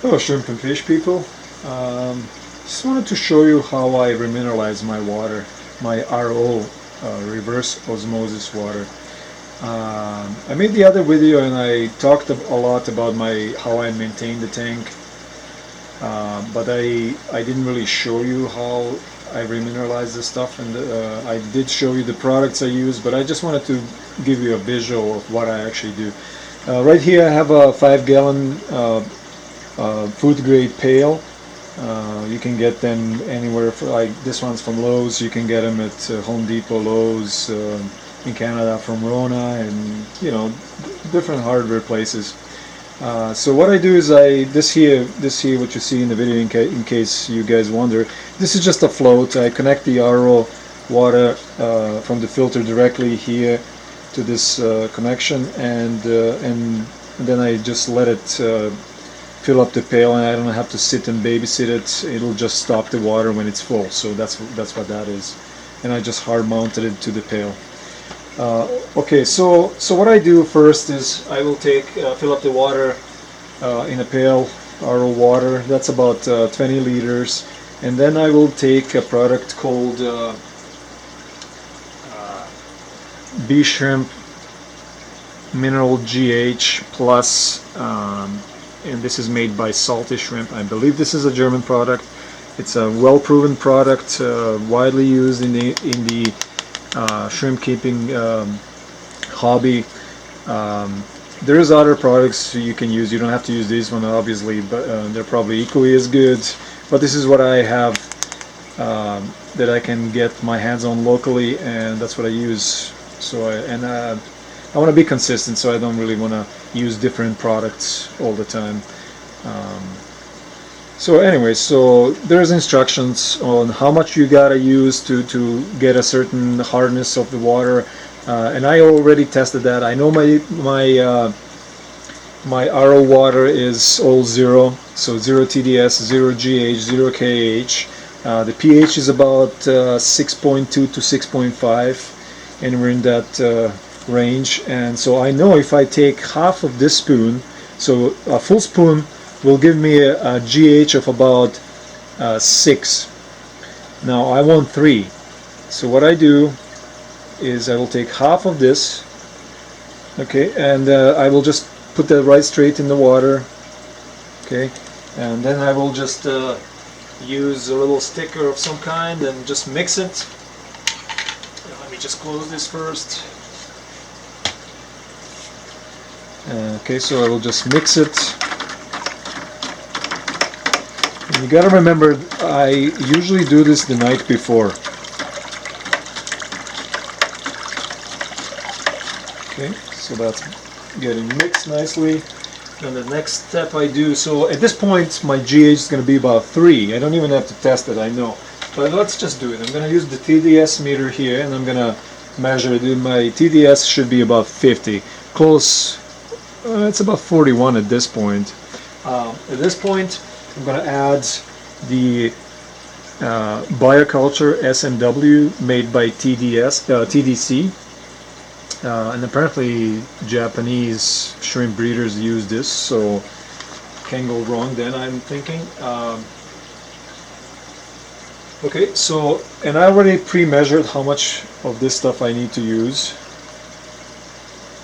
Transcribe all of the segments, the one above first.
Hello shrimp and fish people. Just wanted to show you how I remineralize my water, my RO, reverse osmosis water. I made the other video and I talked a lot about how I maintain the tank, but I didn't really show you how I remineralize the stuff, and I did show you the products I use, but I just wanted to give you a visual of what I actually do. Right here I have a 5-gallon food grade pail. You can get them anywhere. Like this one's from Lowe's. You can get them at Home Depot, Lowe's, in Canada from Rona, and different hardware places. So what I do is this here what you see in the video, in case you guys wonder, this is just a float. I connect the RO water from the filter directly here to this connection, and then I just let it fill up the pail, and I don't have to sit and babysit it. It'll just stop the water when it's full. So that's what that is. And I just hard mounted it to the pail. Okay, so what I do first is I will fill up the water in a pail, RO water. That's about 20 liters, and then I will take a product called B Shrimp Mineral GH Plus, and this is made by Salty Shrimp. I believe this is a German product. It's a well-proven product, widely used in the shrimp keeping hobby. There's other products you can use. You don't have to use this one, obviously, but they're probably equally as good. But this is what I have that I can get my hands on locally, and that's what I use. So I want to be consistent, so I don't really want to use different products all the time. So anyway, so there's instructions on how much you gotta use to get a certain hardness of the water, and I already tested that. I know my RO water is all zero, so 0 TDS, 0 GH, 0 KH. The pH is about 6.2 to 6.5, and we're in that range. And so I know if I take half of this spoon, so a full spoon will give me a GH of about 6. Now I want 3. So what I do is I will take half of this, okay, and I will just put that right straight in the water, okay, and then I will just use a little sticker of some kind and just mix it. Let me just close this first. Okay, so I will just mix it. And you gotta remember, I usually do this the night before. Okay, so that's getting mixed nicely. And the next step I do, so at this point my GH is going to be about 3. I don't even have to test it, I know. But let's just do it. I'm going to use the TDS meter here, and I'm going to measure it. My TDS should be about 50. Close, it's about 41 at this point. At this point, I'm going to add the Bio-Culture SMW made by TDC. And apparently Japanese shrimp breeders use this, so can't go wrong then, I'm thinking. Okay, so, and I already pre-measured how much of this stuff I need to use.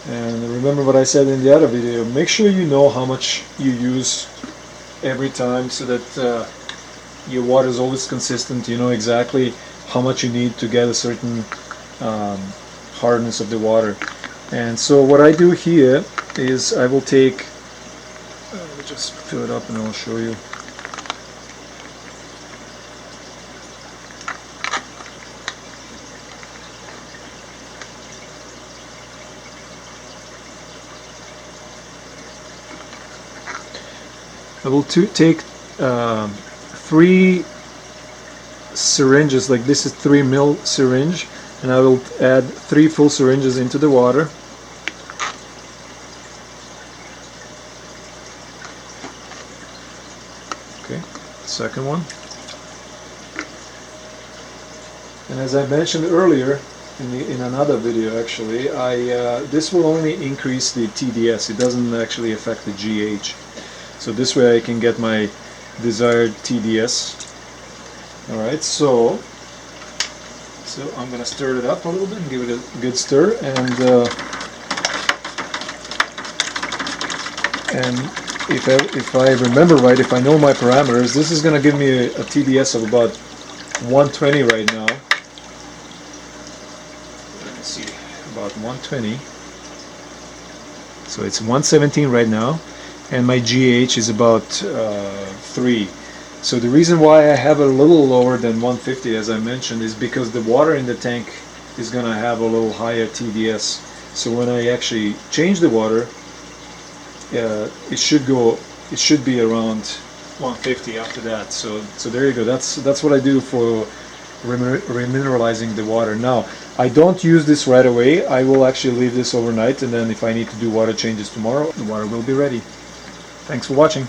And remember what I said in the other video, make sure you know how much you use every time, so that your water is always consistent. You know exactly how much you need to get a certain hardness of the water. And so what I do here is I will take, let me just fill it up and I'll show you. I will take 3 syringes, like this is 3 ml syringe, and I will add 3 full syringes into the water. Okay, second one. And as I mentioned earlier, in another video actually, this will only increase the TDS. It doesn't actually affect the GH. So this way I can get my desired TDS. Alright, so I'm going to stir it up a little bit and give it a good stir, and if I remember right, if I know my parameters, this is going to give me a TDS of about 120 right now. Let's see, about 120. So it's 117 right now, and my GH is about 3. So the reason why I have it a little lower than 150, as I mentioned, is because the water in the tank is going to have a little higher TDS. So when I actually change the water, it should be around 150 after that. So there you go. That's what I do for remineralizing the water. Now, I don't use this right away. I will actually leave this overnight, and then if I need to do water changes tomorrow, the water will be ready. Thanks for watching.